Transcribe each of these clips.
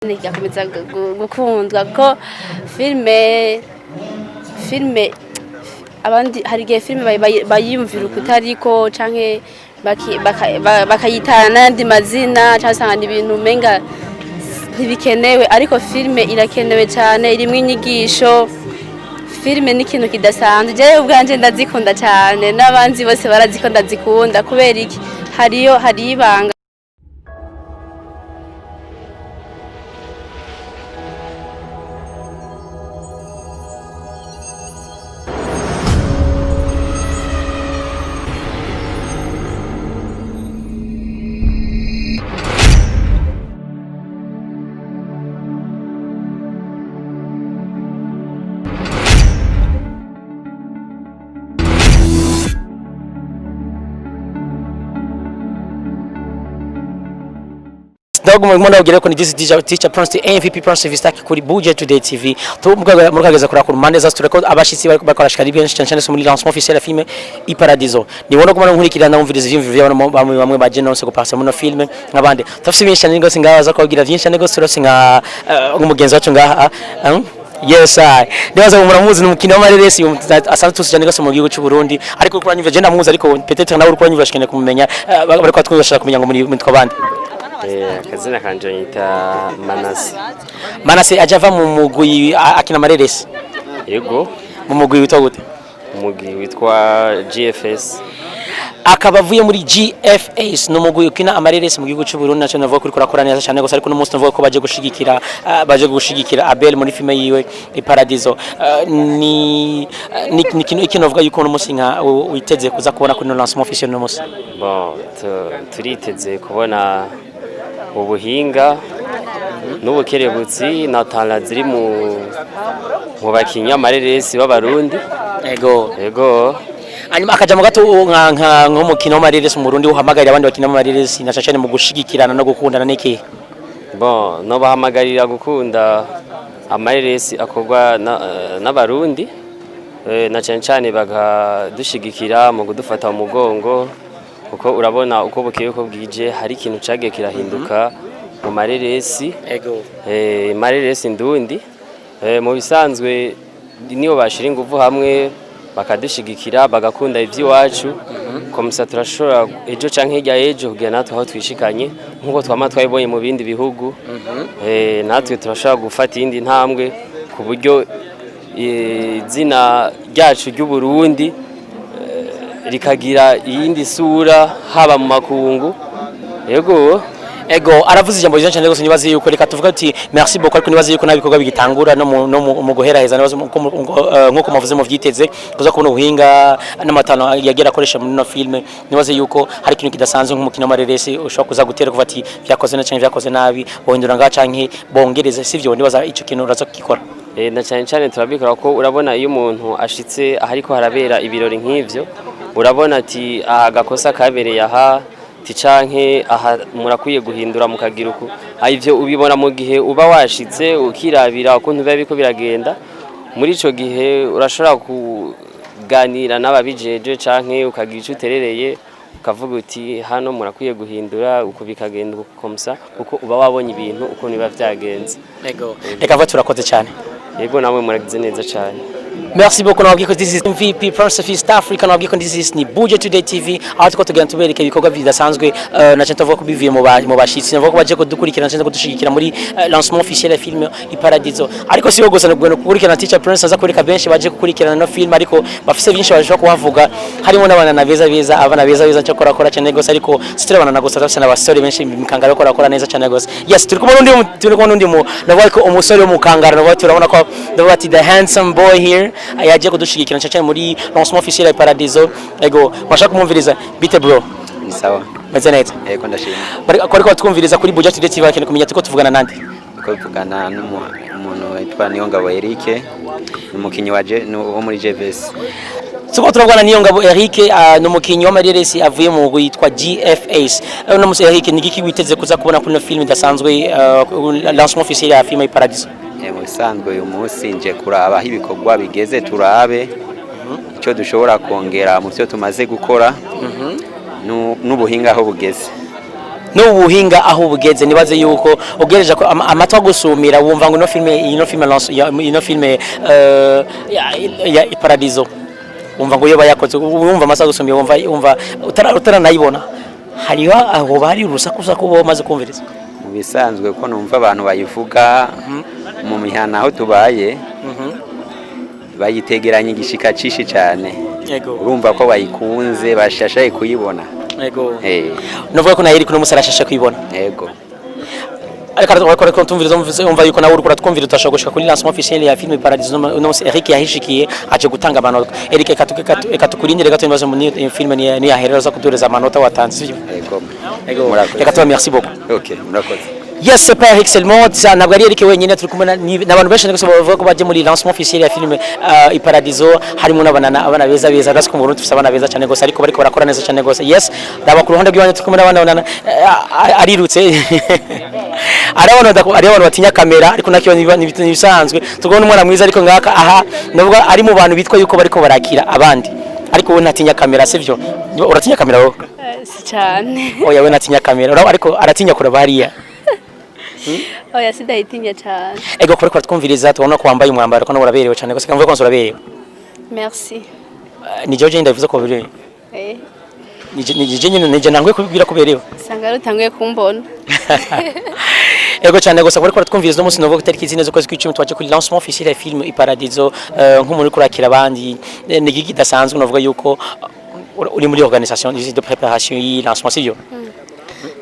Igakomeza gukundwa ko filme abandi hari gihe filme bayimvira ukutariko canke bakayitana n'andi mazina cyasanga ibintu menga ntibikenewe ariko filme irakenewe cyane irimwe inyigisho. Filme ni ikintu kidasanzwe je ubwanje ndazikunda cyane n'abanzi bose barazikunda zikunda kubera iki hari ibanga. Dogo mwana ugere ko ni teacher Prince MVP Prince Vistaki kuri Buja Today TV murukageza kuri mande za tureko abashitsi bakorashika ari benshi cyane muri lancement officiel ya filme PARADIZO nibona ko nkurikirana umviriza ivyimviro by'abantu bamwe baje nonse ko passer muno filme nkabande tafise byinshi cyane ngose ngaza ko kugira byinshi cyane gose rosinga umugenzi wacu ngaha Yes I nibaza muramuzi n'umukino w'amareresi asanzwe tuzi cyane gose mu gihugu cy'u Burundi ariko kuri anyumva je ndamuzi ariko peut-être nawe uri anyumva shikene kumenya bariko twashaka kumenya ngo muri twabandi kazina kanje yita Manase ajava mu mugwi akina amareresi yego mu mugwi witwa gute umugwi witwa GFS akaba avuye muri GFS no mugwi ukina amareresi mu gihugu cy'u Burundi naco navuga kuri kurakora neza cyane gose ariko no munsi navuga ko baje gushigikira Abel muri filme yiwe PARADIZO ni ikintu navuga yuko no munsi nka witeze kuza kubona kuri no lancement officiel no munsi bon turiteze kubona ubuhinga n'ubukerebutsi na talent ziri mu bakinyi amareresi b'abarundi ego hanyuma akajamo gato nk'umukino w'amareresi mu Burundi uhamagarira abandi bakina amareresi na cyane mu gushigikirana no gukundana n'iki bon no bahamagarira gukunda amareresi akorwa n'abarundi na cyane bagadushigikira mu kudufata mu mugongo uko urabona uko bukeye uko bwije hari ikintu cagiye kirahinduka mu mareresi mareresi ndundi mu bisanzwe niyo bashira ingufu hamwe bakadushigikira bagakunda ivy'iwacu komisa turashobora ejo canke hirya ejo kugira natwe aho twishikanye nkuko twama twabibonye mu bindi bihugu natwe turashobora gufata iyindi ntambwe ku buryo izina ryacu ry'u Burundi rikagira iyindi sura haba mu makungu ego aravuze ijambo ryiza cyane gose nibaze yuko reka tuvuga ati merci beaucoup ariko nibaze yuko nabikorwa bigitangura no mu guheraheza nibaze nkuko mavuze mu vyiteze kuza kubona ubuhinga n'amatano yagera akoresha muri no filme nibaze yuko hari ikintu kidasanzwe nk'umukino w'amareresi ushobora kuza gutera kuva ati vyakoze na cyane vyakoze nabi bohindura nga canke bongereza sivyo nibaza ico kintu uraza kukikora na cyane turabikora ko urabona iyo umuntu ashitse ahariko harabera ibirori nk'ivyo urabona ati agakosa kabereye aha ticanke aha murakwiye guhindura mukagira uko ivyo ubibona mu gihe uba washitse ukirabira ukuntu biba biko biragenda muri ico gihe urashobora kuganira n'ababijeje canke ukagira ico uterereye ukavuga uti hano murakwiye guhindura uko bikagenda ukomsa uko uba wabonye ibintu uko niba vyagenze reka vuba turakoze cyane yego namwe muragize neza cyane. Merci beaucoup nabwiye ko this is MVP Prince East Africa nabwiye ko this is ni Buja Today TV aho tuko tugenda tubereka ibikorwa bidasanzwe na cyane tuvuga ko bivuye mu bashitsi navuga ko baje ko dukurikirana cyane ko dushigikira muri lancement officiel ya film PARADIZO ariko siyo gusa no gukurikirana teacher Prince aza kureka benshi baje gukurikirana no film ariko bafise byinshi baje kuhavuga harimo n'abana na beza abana beza cyo kora cyane gose ariko sitirabana na gose tafise n'abasore benshi mikangara kora neza cyane gose yes turi kumwe n'undi mu navuga ko umusore wo mukangara navuga turabona ko navuga ati the handsome boy here ayaje kudushigikira cyane muri lancement officiel ya PARADIZO ego bashaka kumumviriza bite bro ni sawa meze neza yego ndashima ariko twumviriza kuri Buja Today TV bakene kumenya tuko tuvugana nande ko tuvugana n'umuntu witwa Niyongabo Eric n'umukinyi wo muri GFS Tuko turabwana Niyongabo Eric n'umukinyi w'amareresi avuye mu witwa GFS no musi Eric nigiki witeze kuza kubona kuri no film idasanzwe lancement officiel ya film PARADIZO mu bisanzwe uyu munsi nje kuraba aho ibikorwa bigeze turabe icyo dushobora kongera mu byo tumaze gukora n'ubuhinga aho bugeze no buhinga aho bugeze nibaze yuko ugereje ko amatwa gusumira wumva ngo ino filme ya PARADIZO wumva ngo yoba yakoze wumva amasa gusumira wumva utaranayibona hariho aho bari urusakuza ko bamaze kumviriza mu bisanzwe ko numva abantu bayivuga mu mihana aho tubaye bayitegeranye igishika cishi cyane urumva ko bayikunze bashashaye kuyibona yego novuga ko nayo iri kuno musarashashe kuyibona yego ariko tumviriza umva yuko nawe urukora twumvira utashaka gushika kuri lancement officiel ya film PARADIZO no Eric yahishikiye aje gutanga amanota Eric ekatukurindire gato nibaze mu film ni yahereza kutureza amanota watanze yego reka tuba merci beaucoup okay murakoze yes c'est pas Eric seulement ntabwo ari Eric wenyine turi kumwe n'abantu benshi ndetse bavuga ko baje muri lancement officiel ya film PARADIZO harimo abana beza ndetse ko mu Burundi tufite abana beza cyane gose ariko bariko barakora neza cyane gose yes raba ku ruhande rw'abana turi kumwe n'abana arirutse ari abantu batinya kamera ariko nakyo nibisanzwe tugona umwana mwiza ariko ngaka aha navuga ari mu bantu bitwa yuko bariko barakira abandi ariko we ntatinya kamera sivyo uratinya kamera wowe si cyane oya we ntatinya kamera ariko aratinya kura bariya oya sidahitinya cyane ego kuri twumviriza tubona ko wambaye umwambaro ko uraberewe cyane gusa kamvuga ko nsuraberewe merci ni George ndavuze ko birewe nije nangwe kubwira ko berewe sanga rutanguye kumbona ego cyane gusa kuri twumviriza no munsi novuga ko tariki zine z'ukwezi kw'icumi twaje kuri lancement officiel ya film PARADIZO nk'umuntu kurakira abandi ni gigi dasanzwe novuga yuko uri muri organisation de préparation yi lancement sivyo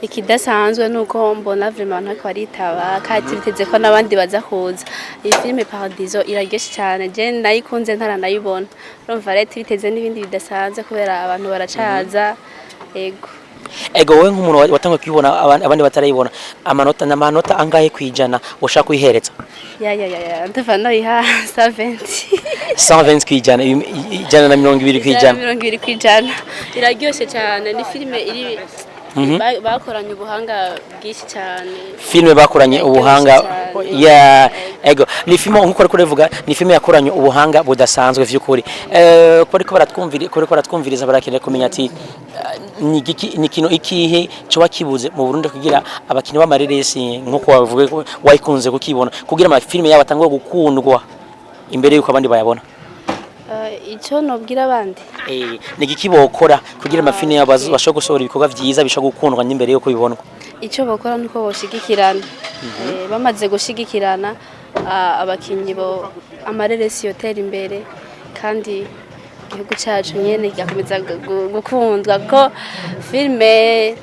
ikidasanzwe nuko mbona vraiment ntako baritaba katiteze ko nabandi baza kuza iyi film PARADIZO iraryoshye cyane je nayikunze ntaranayibona urumva rero biteze n'ibindi bidasanzwe kubera abantu baracaza ego we nk'umuntu watangiye kwibona abandi batarayibona amanota angahe kwijana ushaka kuyihereza ya ndava no iha 120 kwijana ijana na 200 kwijana 200 kwijana iraryoshye cyane ni filme iri bakoranye ubuhanga bwinshi cyane filme bakoranye ubuhanga ya ego ni filme nkuko kurevuga ni filme yakoranye ubuhanga budasanzwe vy'ukuri ko baratwumviriza barakeneye kumenya ati ni kino ikihe cyo wakibuze mu Burundi kugira abakinyi b'amareresi nkuko bavuga wayikunze kukibona kugira ama filme yabo atangwa gukundwa imbere yuko abandi bayabona icyo nobwira abandi ni igiki bokora kugira amafilme yabo bashobora gusohora ibikorwa byiza bishobora gukundwa n'imbere yuko bibonwa icyo bakora nuko boshigikirana bamaze gushigikirana abakinyi bo amareresi yotera imbere kandi igihugu cyacu nyene kigakomeza gukundwa ko filme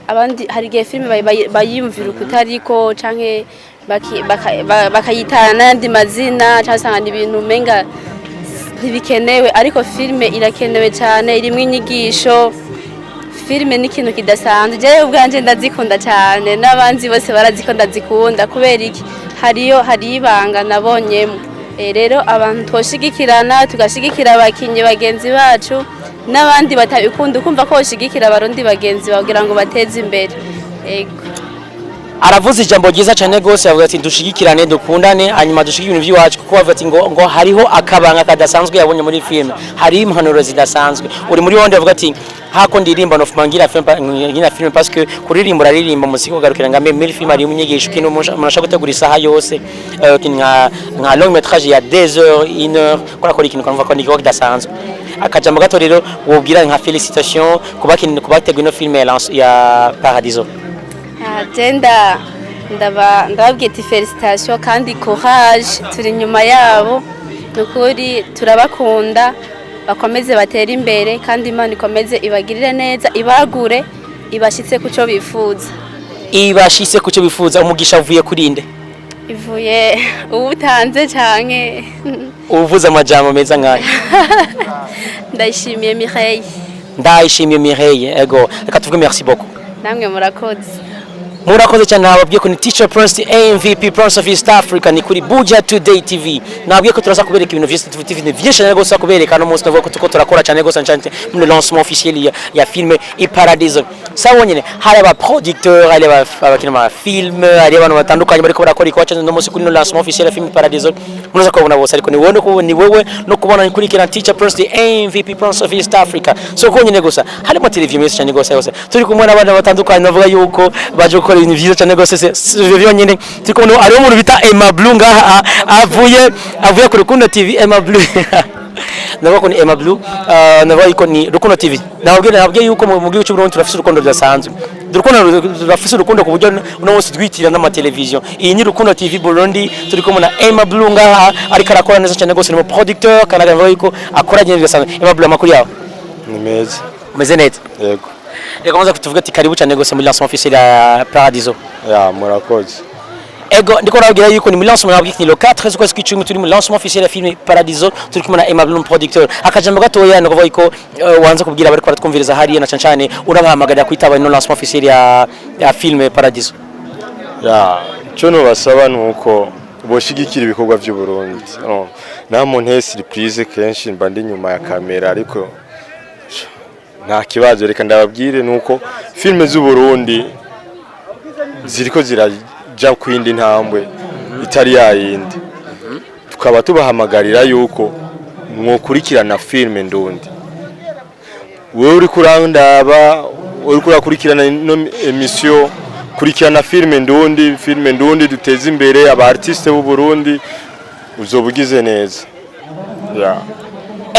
abandi hari gihe filme bayimvira kutariko canke bakayitana n'andi mazina cyangwa usanga ibintu umenga ntibikenewe ariko filme irakenewe cyane irimo inyigisho filme ni ikintu kidasanzwe jewe ubwanje ndazikunda cyane n'abandi bose barazikunda ndazikunda kubera iki hari ibanga nabonyemo rero abantu twoshigikirana tugashigikira abakinyi bagenzi bacu n'abandi batabikunda ukumva ko boshigikira abarundi bagenzi bagira ngo bateze imbere aravuze ijambo ryiza cyane gose avuga ati dushigikirane dukundane hanyuma dushigikire ibintu by'iwacu kuko bavuga ati ngo hariho akabanga kadasanzwe yabonye muri film hari impanuro zidasanzwe uri muri wonde avuga ati hako ndirimba no fumangira film parce que kuririmba uririmba muziki ugarukira ngambe muri film ari umunyigisho kintu munashaka gutegura isaha yose nka long métrage ya 2 heures 1 heure kora ikintu kanumva ko ni kidasanzwe akajambo gato rero wobwira nka félicitations kubategura ino film ya PARADIZO agenda ndababwiye ati felicitation kandi courage turi nyuma yabo nukuri turabakunda bakomeze batera imbere kandi Imana ikomeze ibagirire neza ibagure ibashitse kuco bifuza umugisha uvuye kurinde ivuye ubutanze canke uvuze amajambo meza nkaya ndayishimiye Mireille ego reka tuvuge merci beaucoup namwe murakoze murakoze cyane nababwiye ko ni Teacher Prince MVP Prince of East Africa ni kuri Buja Today TV nababwiye ko turaza kubereka ibintu byinshi cyane gose kubereka no munsi navuga ko tuko turakora cyane gose cyane mu lancement officiel ya film PARADIZO sawa nyine hari aba producteur hari abakina ma film hari abantu batandukanye bariko barakora iko cyane no munsi kuri no lancement officiel ya film PARADIZO munaza kubona bose ariko ni wewe no kubona kuri kina Teacher Prince MVP Prince of East Africa so ko nyine gusa hari mo television menshi cyane gose turi kumwe n'abana batandukanye navuga yuko baje gukora ibintu byiza cyane gose ivyo nyine turi kumwe ari umuntu bita Emma Blue ngaha avuye ku Rukundo TV Emma Blue navuga ko ni Emma Blue navuga ko ni Rukundo TV nababwiye yuko mu gihugu cy'u Burundi turafise urukundo rudasanzwe turafise urukundo ku buryo uno wose twitira n'ama television iyi ni Rukundo TV Burundi turi kumwe na Emma Blue ngaha ariko arakora neza cyane gose ni producteur kandi navuga yuko akora neza bidasanzwe Emma Blue amakuru yawe ni meza umeze neza yego reka maze kutuvuga ati karibu cyane gose muri lancement officiel ya PARADIZO ya murakoze ego ndiko nabwira yuko ni lancement nabwiki le 4 z'ukwezi kw'icumi turi mu lancement officiel ya film PARADIZO turi kumwe na Emma Blue producteur akajambo gatoya no kuvuga ko wanze kubwira bari kwaratwumviriza hariya na cyane urabahamagarira kwitaba no lancement officiel ya film PARADIZO ya cyo no basaba nuko boshigikira ibikorwa by'u Burundi nta muntu surprise kenshi mba ndi nyuma ya kamera ariko nta kibazo reka ndababwire nuko filme z'u Burundi ziriko ziraja kwindi ntambwe itari yayindi tukaba tubahamagarira yuko mwokurikirana filme ndundi wewe uri kurandaba uri kurakurikirana ino emission kurikirana filme ndundi duteze imbere aba artiste b'u Burundi uzobugize neza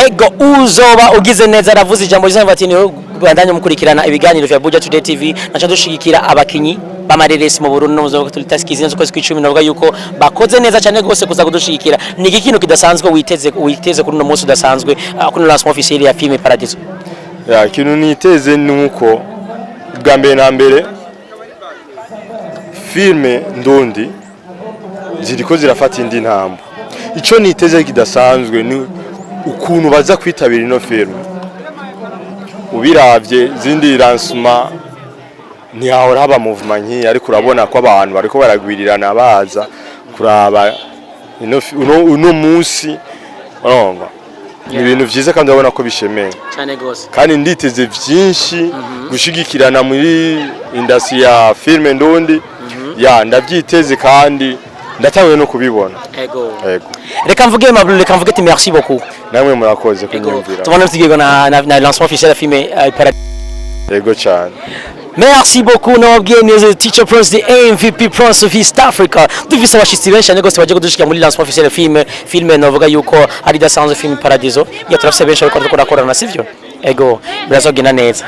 ego uzoba ugize neza aravuze ijambo rizava ati niho bandanye mukurikirana ibiganiro vya Buja Today TV naca dushigikira abakinyi bamareresi mu Burundi no muzo tulitaskize nzo kwezi kw'icumi navuga yuko bakoze neza cyane gose kuza kudushigikira ni ikintu kidasanzwe witeze kuri no munsi udasanzwe kuri lancement officiel ya film PARADIZO ya ikintu niteze nuko bwa mbere na mbere filme ndundi ziriko zirafata indi ntambo ico niteze kidasanzwe ni ukuntu baza kwitabira ino film ubiravye zindi lancement ntihahora haba movement nki ariko urabona ko abantu bariko baragwirirana baza kuraba uno munsi urumva ni ibintu vyiza kandi urabona ko bishemeye cyane gose kandi nditeze vyinshi gushigikirana muri industry ya film ndundi ya ndavyiteze kandi ndatanguye no kubibona ego reka mvuge Emma Blue reka mvuge ati merci beaucoup namwe murakoze kunyumvira tubona tugirwa na lancement officiel ya film PARADIZO ego cyane merci beaucoup nababwiye neza Teacher Prince MVP Prince of East Africa dufise abashitsi benshi cyane gose baje kudushikira muri lancement officiel ya film navuga yuko ari dasanzwe film PARADIZO ya turafise benshi bariko dukora sivyo ego birazogenda neza